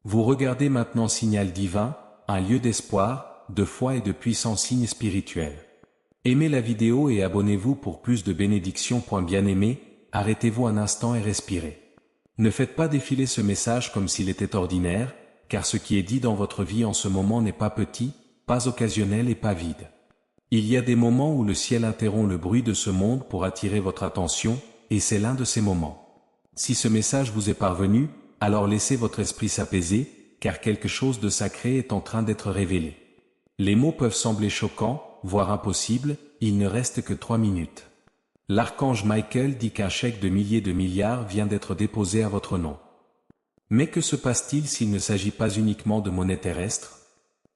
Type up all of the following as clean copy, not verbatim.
Vous regardez maintenant Signal Divin, un lieu d'espoir, de foi et de puissant signe spirituel. Aimez la vidéo et abonnez-vous pour plus de bénédictions. Bien-aimé, arrêtez-vous un instant et respirez. Ne faites pas défiler ce message comme s'il était ordinaire, car ce qui est dit dans votre vie en ce moment n'est pas petit, pas occasionnel et pas vide. Il y a des moments où le ciel interrompt le bruit de ce monde pour attirer votre attention, et c'est l'un de ces moments. Si ce message vous est parvenu, alors laissez votre esprit s'apaiser, car quelque chose de sacré est en train d'être révélé. Les mots peuvent sembler choquants, voire impossibles, il ne reste que 3 minutes. L'archange Michael dit qu'un chèque de milliers de milliards vient d'être déposé à votre nom. Mais que se passe-t-il s'il ne s'agit pas uniquement de monnaie terrestre?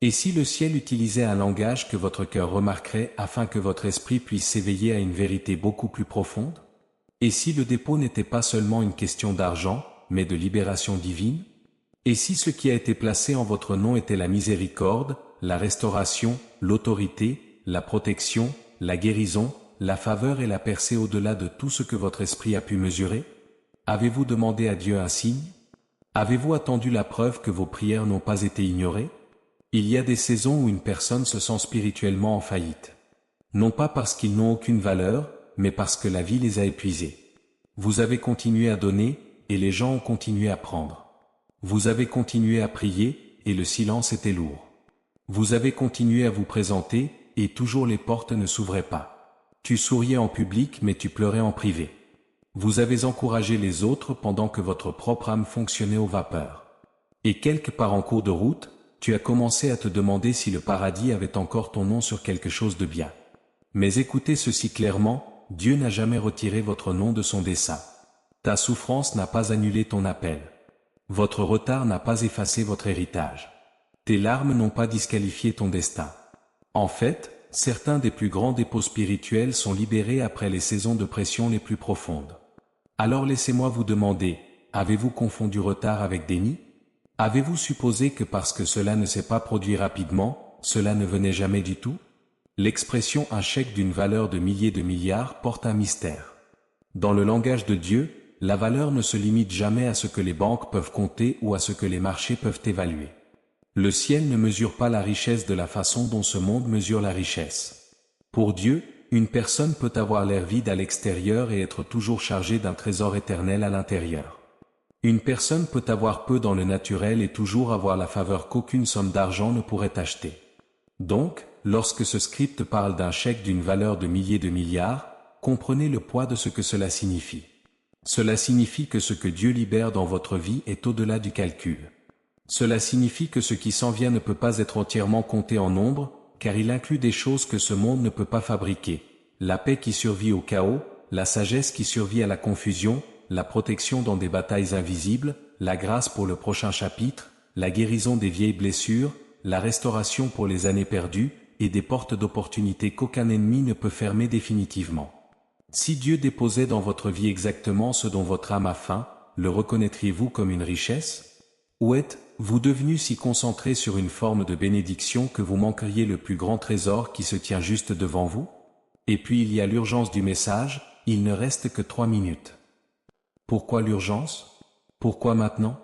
Et si le ciel utilisait un langage que votre cœur remarquerait afin que votre esprit puisse s'éveiller à une vérité beaucoup plus profonde? Et si le dépôt n'était pas seulement une question d'argent, mais de libération divine? Et si ce qui a été placé en votre nom était la miséricorde, la restauration, l'autorité, la protection, la guérison, la faveur et la percée au-delà de tout ce que votre esprit a pu mesurer? Avez-vous demandé à Dieu un signe? Avez-vous attendu la preuve que vos prières n'ont pas été ignorées? Il y a des saisons où une personne se sent spirituellement en faillite. Non pas parce qu'ils n'ont aucune valeur, mais parce que la vie les a épuisés. Vous avez continué à donner, et les gens ont continué à prendre. Vous avez continué à prier, et le silence était lourd. Vous avez continué à vous présenter, et toujours les portes ne s'ouvraient pas. Tu souriais en public mais tu pleurais en privé. Vous avez encouragé les autres pendant que votre propre âme fonctionnait aux vapeurs. Et quelque part en cours de route, tu as commencé à te demander si le paradis avait encore ton nom sur quelque chose de bien. Mais écoutez ceci clairement, Dieu n'a jamais retiré votre nom de son dessein. Ta souffrance n'a pas annulé ton appel. Votre retard n'a pas effacé votre héritage. Tes larmes n'ont pas disqualifié ton destin. En fait, certains des plus grands dépôts spirituels sont libérés après les saisons de pression les plus profondes. Alors laissez-moi vous demander, avez-vous confondu retard avec déni? Avez-vous supposé que parce que cela ne s'est pas produit rapidement, cela ne venait jamais du tout? L'expression « un chèque d'une valeur de milliers de milliards » porte un mystère. Dans le langage de Dieu, la valeur ne se limite jamais à ce que les banques peuvent compter ou à ce que les marchés peuvent évaluer. Le ciel ne mesure pas la richesse de la façon dont ce monde mesure la richesse. Pour Dieu, une personne peut avoir l'air vide à l'extérieur et être toujours chargée d'un trésor éternel à l'intérieur. Une personne peut avoir peu dans le naturel et toujours avoir la faveur qu'aucune somme d'argent ne pourrait acheter. Donc, lorsque ce script parle d'un chèque d'une valeur de milliers de milliards, comprenez le poids de ce que cela signifie. Cela signifie que ce que Dieu libère dans votre vie est au-delà du calcul. Cela signifie que ce qui s'en vient ne peut pas être entièrement compté en nombre, car il inclut des choses que ce monde ne peut pas fabriquer. La paix qui survit au chaos, la sagesse qui survit à la confusion, la protection dans des batailles invisibles, la grâce pour le prochain chapitre, la guérison des vieilles blessures, la restauration pour les années perdues, et des portes d'opportunité qu'aucun ennemi ne peut fermer définitivement. Si Dieu déposait dans votre vie exactement ce dont votre âme a faim, le reconnaîtriez-vous comme une richesse? Ou êtes-vous devenu si concentré sur une forme de bénédiction que vous manqueriez le plus grand trésor qui se tient juste devant vous? Et puis il y a l'urgence du message, il ne reste que 3 minutes. Pourquoi l'urgence? Pourquoi maintenant?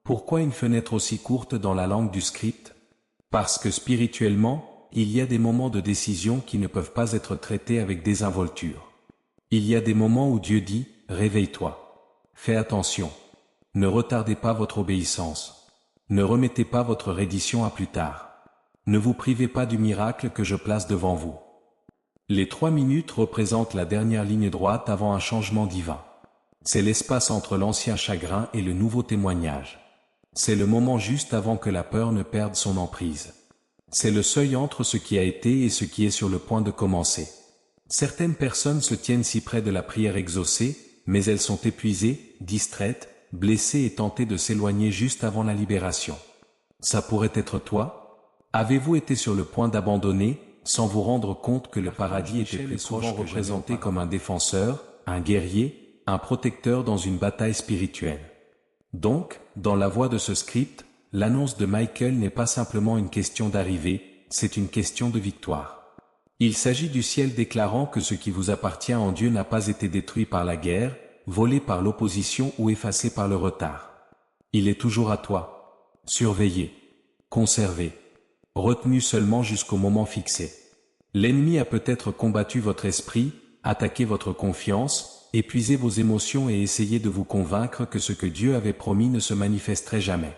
Pourquoi une fenêtre aussi courte dans la langue du script? Parce que spirituellement, il y a des moments de décision qui ne peuvent pas être traités avec désinvolture. Il y a des moments où Dieu dit, réveille-toi. Fais attention. Ne retardez pas votre obéissance. Ne remettez pas votre reddition à plus tard. Ne vous privez pas du miracle que je place devant vous. Les 3 minutes représentent la dernière ligne droite avant un changement divin. C'est l'espace entre l'ancien chagrin et le nouveau témoignage. C'est le moment juste avant que la peur ne perde son emprise. C'est le seuil entre ce qui a été et ce qui est sur le point de commencer. Certaines personnes se tiennent si près de la prière exaucée, mais elles sont épuisées, distraites, blessées et tentées de s'éloigner juste avant la libération. Ça pourrait être toi? Avez-vous été sur le point d'abandonner, sans vous rendre compte que le paradis était plus souvent représenté comme un défenseur, un guerrier, un protecteur dans une bataille spirituelle? Donc, dans la voix de ce script, l'annonce de Michael n'est pas simplement une question d'arrivée, c'est une question de victoire. Il s'agit du ciel déclarant que ce qui vous appartient en Dieu n'a pas été détruit par la guerre, volé par l'opposition ou effacé par le retard. Il est toujours à toi. surveillé, conservé, retenu seulement jusqu'au moment fixé. L'ennemi a peut-être combattu votre esprit, attaqué votre confiance, épuisé vos émotions et essayé de vous convaincre que ce que Dieu avait promis ne se manifesterait jamais.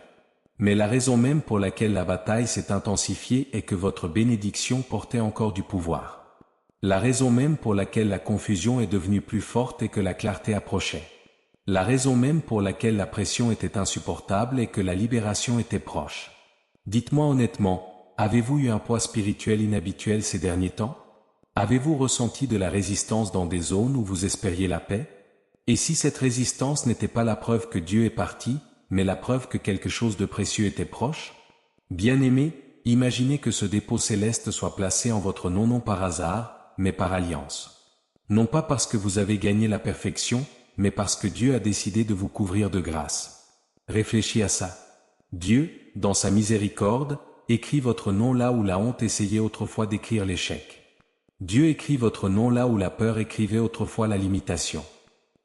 Mais la raison même pour laquelle la bataille s'est intensifiée est que votre bénédiction portait encore du pouvoir. La raison même pour laquelle la confusion est devenue plus forte est que la clarté approchait. La raison même pour laquelle la pression était insupportable est que la libération était proche. Dites-moi honnêtement, avez-vous eu un poids spirituel inhabituel ces derniers temps? Avez-vous ressenti de la résistance dans des zones où vous espériez la paix? Et si cette résistance n'était pas la preuve que Dieu est parti, mais la preuve que quelque chose de précieux était proche? Bien-aimés, imaginez que ce dépôt céleste soit placé en votre nom non par hasard, mais par alliance. Non pas parce que vous avez gagné la perfection, mais parce que Dieu a décidé de vous couvrir de grâce. Réfléchis à ça. Dieu, dans sa miséricorde, écrit votre nom là où la honte essayait autrefois d'écrire l'échec. Dieu écrit votre nom là où la peur écrivait autrefois la limitation.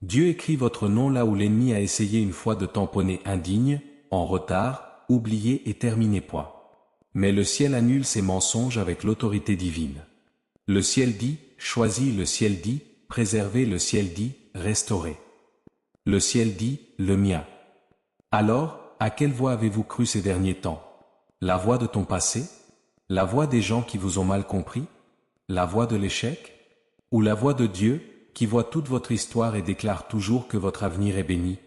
Dieu écrit votre nom là où l'ennemi a essayé une fois de tamponner indigne, en retard, oublié et terminé point. Mais le ciel annule ces mensonges avec l'autorité divine. Le ciel dit, choisis, le ciel dit, préserver, le ciel dit, restaurer. Le ciel dit, le mien. Alors, à quelle voix avez-vous cru ces derniers temps? La voix de ton passé? La voix des gens qui vous ont mal compris? La voix de l'échec? Ou la voix de Dieu, qui voit toute votre histoire et déclare toujours que votre avenir est béni?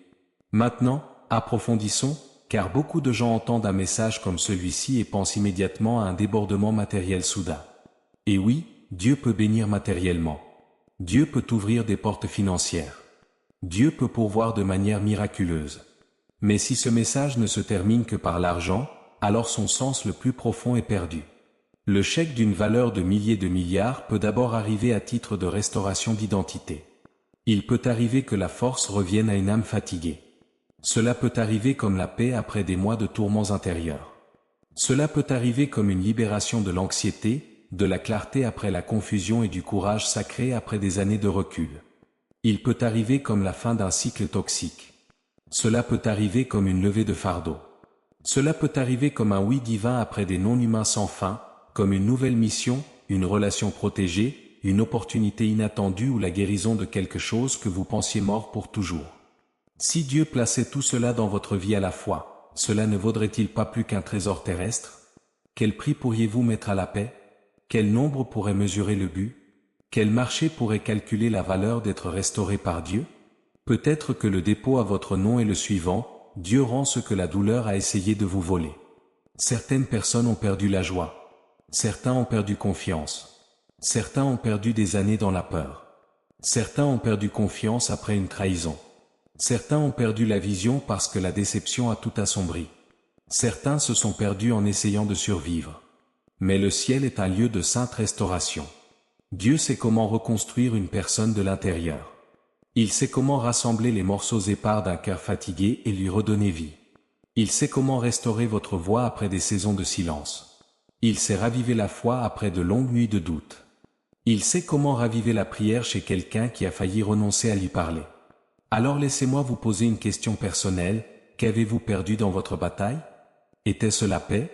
Maintenant, approfondissons, car beaucoup de gens entendent un message comme celui-ci et pensent immédiatement à un débordement matériel soudain. Et oui, Dieu peut bénir matériellement. Dieu peut ouvrir des portes financières. Dieu peut pourvoir de manière miraculeuse. Mais si ce message ne se termine que par l'argent, alors son sens le plus profond est perdu. Le chèque d'une valeur de milliers de milliards peut d'abord arriver à titre de restauration d'identité. Il peut arriver que la force revienne à une âme fatiguée. Cela peut arriver comme la paix après des mois de tourments intérieurs. Cela peut arriver comme une libération de l'anxiété, de la clarté après la confusion et du courage sacré après des années de recul. Il peut arriver comme la fin d'un cycle toxique. Cela peut arriver comme une levée de fardeau. Cela peut arriver comme un oui divin après des non-humains sans fin, comme une nouvelle mission, une relation protégée, une opportunité inattendue ou la guérison de quelque chose que vous pensiez mort pour toujours. Si Dieu plaçait tout cela dans votre vie à la fois, cela ne vaudrait-il pas plus qu'un trésor terrestre? Quel prix pourriez-vous mettre à la paix? Quel nombre pourrait mesurer le but? Quel marché pourrait calculer la valeur d'être restauré par Dieu? Peut-être que le dépôt à votre nom est le suivant: Dieu rend ce que la douleur a essayé de vous voler. Certaines personnes ont perdu la joie. Certains ont perdu confiance. Certains ont perdu des années dans la peur. Certains ont perdu confiance après une trahison. Certains ont perdu la vision parce que la déception a tout assombri. Certains se sont perdus en essayant de survivre. Mais le ciel est un lieu de sainte restauration. Dieu sait comment reconstruire une personne de l'intérieur. Il sait comment rassembler les morceaux épars d'un cœur fatigué et lui redonner vie. Il sait comment restaurer votre voix après des saisons de silence. Il sait raviver la foi après de longues nuits de doute. Il sait comment raviver la prière chez quelqu'un qui a failli renoncer à lui parler. Alors laissez-moi vous poser une question personnelle: qu'avez-vous perdu dans votre bataille? Était-ce la paix?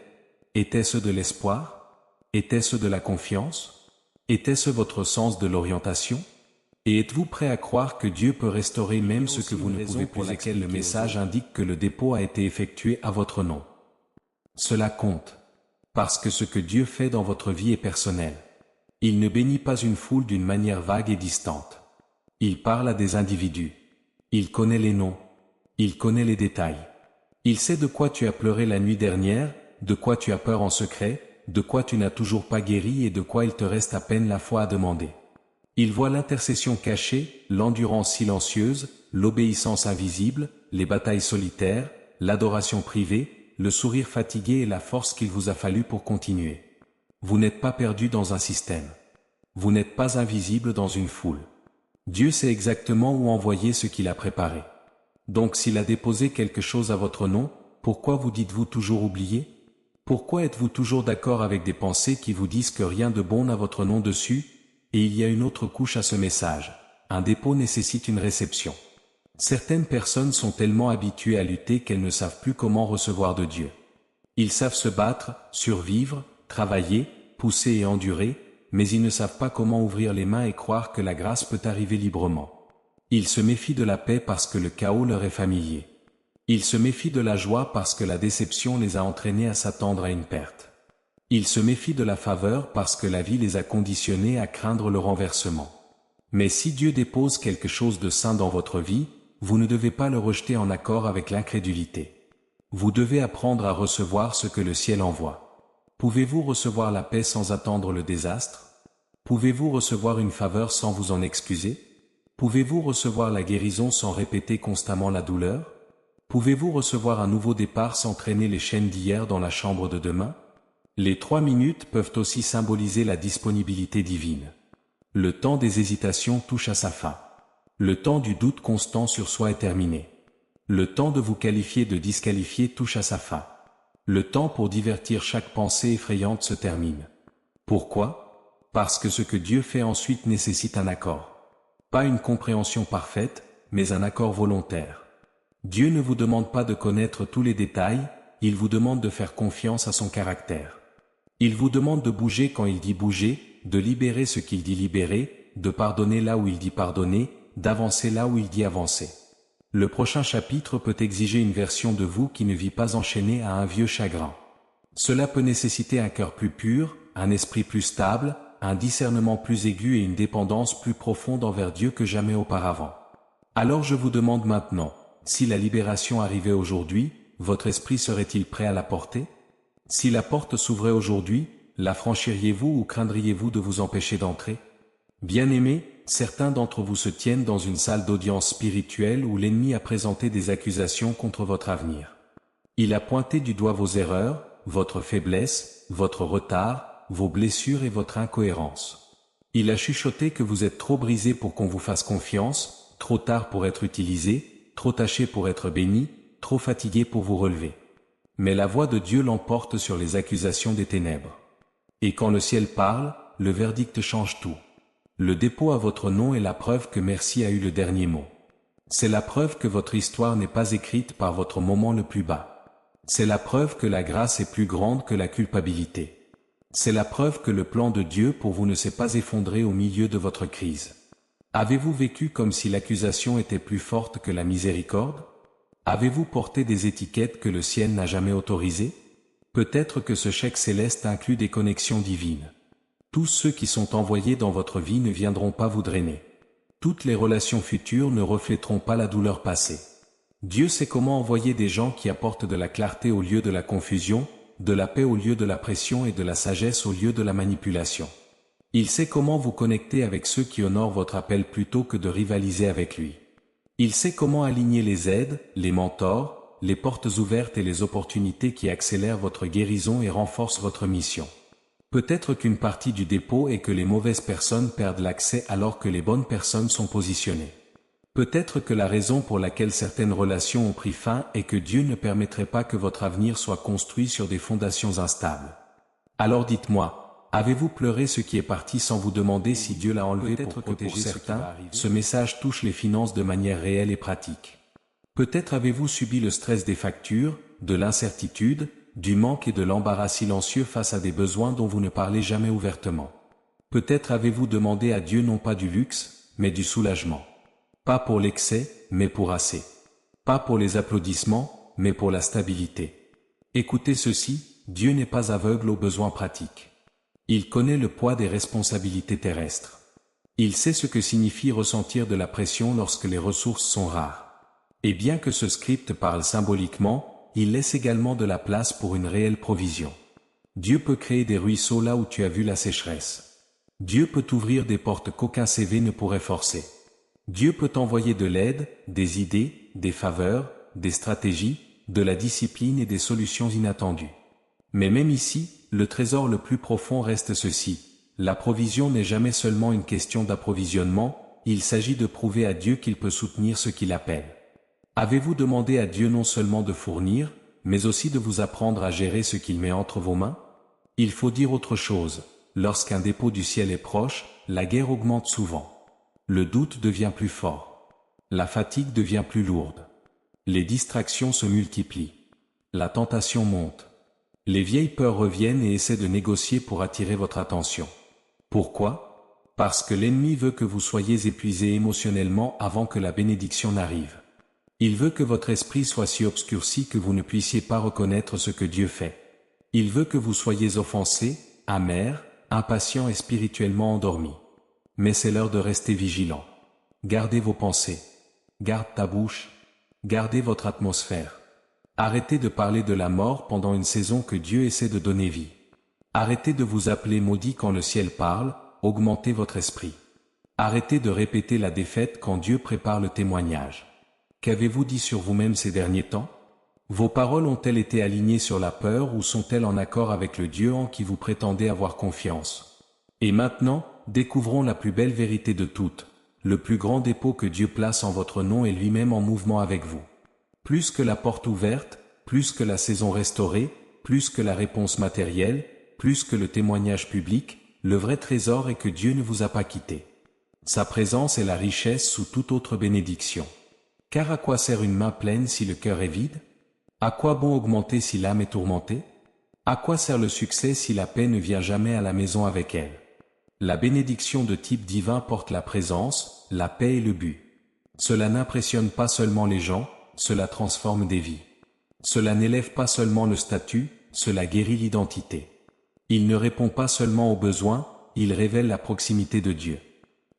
Était-ce de l'espoir? Était-ce de la confiance? Était-ce votre sens de l'orientation? Et êtes-vous prêt à croire que Dieu peut restaurer même ce que vous ne pouvez plus, pour laquelle le message indique que le dépôt a été effectué à votre nom? Cela compte. Parce que ce que Dieu fait dans votre vie est personnel. Il ne bénit pas une foule d'une manière vague et distante. Il parle à des individus. Il connaît les noms. Il connaît les détails. Il sait de quoi tu as pleuré la nuit dernière, de quoi tu as peur en secret, de quoi tu n'as toujours pas guéri et de quoi il te reste à peine la foi à demander. Il voit l'intercession cachée, l'endurance silencieuse, l'obéissance invisible, les batailles solitaires, l'adoration privée, le sourire fatigué et la force qu'il vous a fallu pour continuer. Vous n'êtes pas perdu dans un système. Vous n'êtes pas invisible dans une foule. Dieu sait exactement où envoyer ce qu'il a préparé. Donc s'il a déposé quelque chose à votre nom, pourquoi vous dites-vous toujours oublié? Pourquoi êtes-vous toujours d'accord avec des pensées qui vous disent que rien de bon n'a votre nom dessus? Et il y a une autre couche à ce message. Un dépôt nécessite une réception. Certaines personnes sont tellement habituées à lutter qu'elles ne savent plus comment recevoir de Dieu. Ils savent se battre, survivre, travailler, pousser et endurer, mais ils ne savent pas comment ouvrir les mains et croire que la grâce peut arriver librement. Ils se méfient de la paix parce que le chaos leur est familier. Ils se méfient de la joie parce que la déception les a entraînés à s'attendre à une perte. Ils se méfient de la faveur parce que la vie les a conditionnés à craindre le renversement. Mais si Dieu dépose quelque chose de saint dans votre vie, vous ne devez pas le rejeter en accord avec l'incrédulité. Vous devez apprendre à recevoir ce que le ciel envoie. Pouvez-vous recevoir la paix sans attendre le désastre? Pouvez-vous recevoir une faveur sans vous en excuser? Pouvez-vous recevoir la guérison sans répéter constamment la douleur? Pouvez-vous recevoir un nouveau départ sans traîner les chaînes d'hier dans la chambre de demain? Les 3 minutes peuvent aussi symboliser la disponibilité divine. Le temps des hésitations touche à sa fin. Le temps du doute constant sur soi est terminé. Le temps de vous qualifier de disqualifié touche à sa fin. Le temps pour divertir chaque pensée effrayante se termine. Pourquoi? Parce que ce que Dieu fait ensuite nécessite un accord. Pas une compréhension parfaite, mais un accord volontaire. Dieu ne vous demande pas de connaître tous les détails, il vous demande de faire confiance à son caractère. Il vous demande de bouger quand il dit bouger, de libérer ce qu'il dit libérer, de pardonner là où il dit pardonner, d'avancer là où il dit avancer. Le prochain chapitre peut exiger une version de vous qui ne vit pas enchaînée à un vieux chagrin. Cela peut nécessiter un cœur plus pur, un esprit plus stable, un discernement plus aigu et une dépendance plus profonde envers Dieu que jamais auparavant. Alors je vous demande maintenant, si la libération arrivait aujourd'hui, votre esprit serait-il prêt à la porter? Si la porte s'ouvrait aujourd'hui, la franchiriez-vous ou craindriez-vous de vous empêcher d'entrer? Bien-aimés, certains d'entre vous se tiennent dans une salle d'audience spirituelle où l'ennemi a présenté des accusations contre votre avenir. Il a pointé du doigt vos erreurs, votre faiblesse, votre retard, vos blessures et votre incohérence. Il a chuchoté que vous êtes trop brisé pour qu'on vous fasse confiance, trop tard pour être utilisé, trop taché pour être béni, trop fatigué pour vous relever. Mais la voix de Dieu l'emporte sur les accusations des ténèbres. Et quand le ciel parle, le verdict change tout. Le dépôt à votre nom est la preuve que merci a eu le dernier mot. C'est la preuve que votre histoire n'est pas écrite par votre moment le plus bas. C'est la preuve que la grâce est plus grande que la culpabilité. C'est la preuve que le plan de Dieu pour vous ne s'est pas effondré au milieu de votre crise. Avez-vous vécu comme si l'accusation était plus forte que la miséricorde? Avez-vous porté des étiquettes que le ciel n'a jamais autorisées? Peut-être que ce chèque céleste inclut des connexions divines. Tous ceux qui sont envoyés dans votre vie ne viendront pas vous drainer. Toutes les relations futures ne reflèteront pas la douleur passée. Dieu sait comment envoyer des gens qui apportent de la clarté au lieu de la confusion, de la paix au lieu de la pression et de la sagesse au lieu de la manipulation. Il sait comment vous connecter avec ceux qui honorent votre appel plutôt que de rivaliser avec lui. Il sait comment aligner les aides, les mentors, les portes ouvertes et les opportunités qui accélèrent votre guérison et renforcent votre mission. Peut-être qu'une partie du dépôt est que les mauvaises personnes perdent l'accès alors que les bonnes personnes sont positionnées. Peut-être que la raison pour laquelle certaines relations ont pris fin est que Dieu ne permettrait pas que votre avenir soit construit sur des fondations instables. Alors dites-moi, avez-vous pleuré ce qui est parti sans vous demander si Dieu l'a enlevé pour protéger certains? Ce message touche les finances de manière réelle et pratique. Peut-être avez-vous subi le stress des factures, de l'incertitude, du manque et de l'embarras silencieux face à des besoins dont vous ne parlez jamais ouvertement. Peut-être avez-vous demandé à Dieu non pas du luxe, mais du soulagement. Pas pour l'excès, mais pour assez. Pas pour les applaudissements, mais pour la stabilité. Écoutez ceci, Dieu n'est pas aveugle aux besoins pratiques. Il connaît le poids des responsabilités terrestres. Il sait ce que signifie ressentir de la pression lorsque les ressources sont rares. Et bien que ce script parle symboliquement, il laisse également de la place pour une réelle provision. Dieu peut créer des ruisseaux là où tu as vu la sécheresse. Dieu peut ouvrir des portes qu'aucun CV ne pourrait forcer. Dieu peut envoyer de l'aide, des idées, des faveurs, des stratégies, de la discipline et des solutions inattendues. Mais même ici, le trésor le plus profond reste ceci. La provision n'est jamais seulement une question d'approvisionnement, il s'agit de prouver à Dieu qu'il peut soutenir ce qu'il appelle. Avez-vous demandé à Dieu non seulement de fournir, mais aussi de vous apprendre à gérer ce qu'il met entre vos mains? Il faut dire autre chose. Lorsqu'un dépôt du ciel est proche, la guerre augmente souvent. Le doute devient plus fort. La fatigue devient plus lourde. Les distractions se multiplient. La tentation monte. Les vieilles peurs reviennent et essaient de négocier pour attirer votre attention. Pourquoi? Parce que l'ennemi veut que vous soyez épuisé émotionnellement avant que la bénédiction n'arrive. Il veut que votre esprit soit si obscurci que vous ne puissiez pas reconnaître ce que Dieu fait. Il veut que vous soyez offensé, amer, impatient et spirituellement endormi. Mais c'est l'heure de rester vigilant. Gardez vos pensées. Garde ta bouche. Gardez votre atmosphère. Arrêtez de parler de la mort pendant une saison que Dieu essaie de donner vie. Arrêtez de vous appeler maudit quand le ciel parle, augmentez votre esprit. Arrêtez de répéter la défaite quand Dieu prépare le témoignage. Qu'avez-vous dit sur vous-même ces derniers temps? Vos paroles ont-elles été alignées sur la peur ou sont-elles en accord avec le Dieu en qui vous prétendez avoir confiance? Et maintenant, découvrons la plus belle vérité de toutes. Le plus grand dépôt que Dieu place en votre nom est lui-même en mouvement avec vous. Plus que la porte ouverte, plus que la saison restaurée, plus que la réponse matérielle, plus que le témoignage public, le vrai trésor est que Dieu ne vous a pas quitté. Sa présence est la richesse sous toute autre bénédiction. Car à quoi sert une main pleine si le cœur est vide? À quoi bon augmenter si l'âme est tourmentée? À quoi sert le succès si la paix ne vient jamais à la maison avec elle? La bénédiction de type divin porte la présence, la paix et le but. Cela n'impressionne pas seulement les gens, cela transforme des vies. Cela n'élève pas seulement le statut, cela guérit l'identité. Il ne répond pas seulement aux besoins, il révèle la proximité de Dieu.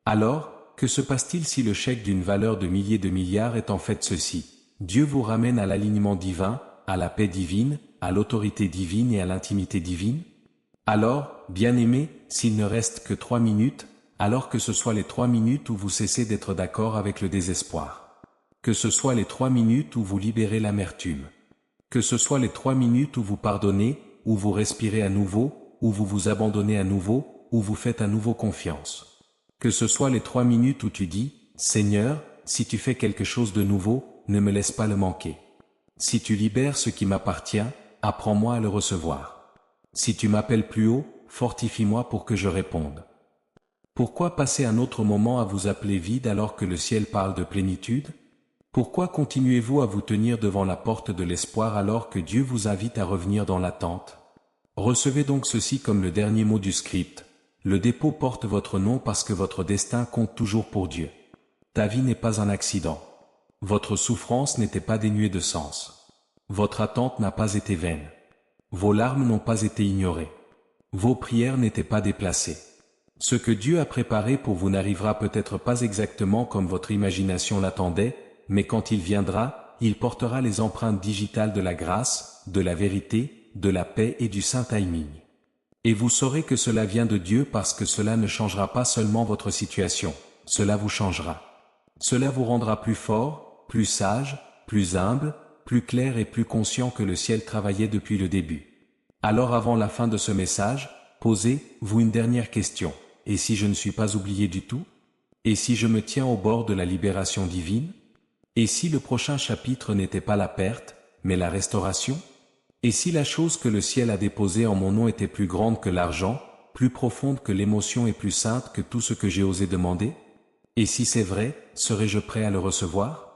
Alors, que se passe-t-il si le chèque d'une valeur de milliers de milliards est en fait ceci? Dieu vous ramène à l'alignement divin, à la paix divine, à l'autorité divine et à l'intimité divine? Alors, bien-aimés, s'il ne reste que 3 minutes, alors que ce soit les 3 minutes où vous cessez d'être d'accord avec le désespoir. Que ce soit les 3 minutes où vous libérez l'amertume. Que ce soit les 3 minutes où vous pardonnez, où vous respirez à nouveau, où vous vous abandonnez à nouveau, où vous faites à nouveau confiance. Que ce soit les 3 minutes où tu dis, Seigneur, si tu fais quelque chose de nouveau, ne me laisse pas le manquer. Si tu libères ce qui m'appartient, apprends-moi à le recevoir. Si tu m'appelles plus haut, fortifie-moi pour que je réponde. Pourquoi passer un autre moment à vous appeler vide alors que le ciel parle de plénitude? Pourquoi continuez-vous à vous tenir devant la porte de l'espoir alors que Dieu vous invite à revenir dans l'attente? Recevez donc ceci comme le dernier mot du script. Le dépôt porte votre nom parce que votre destin compte toujours pour Dieu. Ta vie n'est pas un accident. Votre souffrance n'était pas dénuée de sens. Votre attente n'a pas été vaine. Vos larmes n'ont pas été ignorées. Vos prières n'étaient pas déplacées. Ce que Dieu a préparé pour vous n'arrivera peut-être pas exactement comme votre imagination l'attendait, mais quand il viendra, il portera les empreintes digitales de la grâce, de la vérité, de la paix et du saint timing. Et vous saurez que cela vient de Dieu parce que cela ne changera pas seulement votre situation, cela vous changera. Cela vous rendra plus fort, plus sage, plus humble, plus clair et plus conscient que le ciel travaillait depuis le début. Alors avant la fin de ce message, posez-vous une dernière question. Et si je ne suis pas oublié du tout? Et si je me tiens au bord de la libération divine? Et si le prochain chapitre n'était pas la perte, mais la restauration? Et si la chose que le ciel a déposée en mon nom était plus grande que l'argent, plus profonde que l'émotion et plus sainte que tout ce que j'ai osé demander? Et si c'est vrai, serais-je prêt à le recevoir?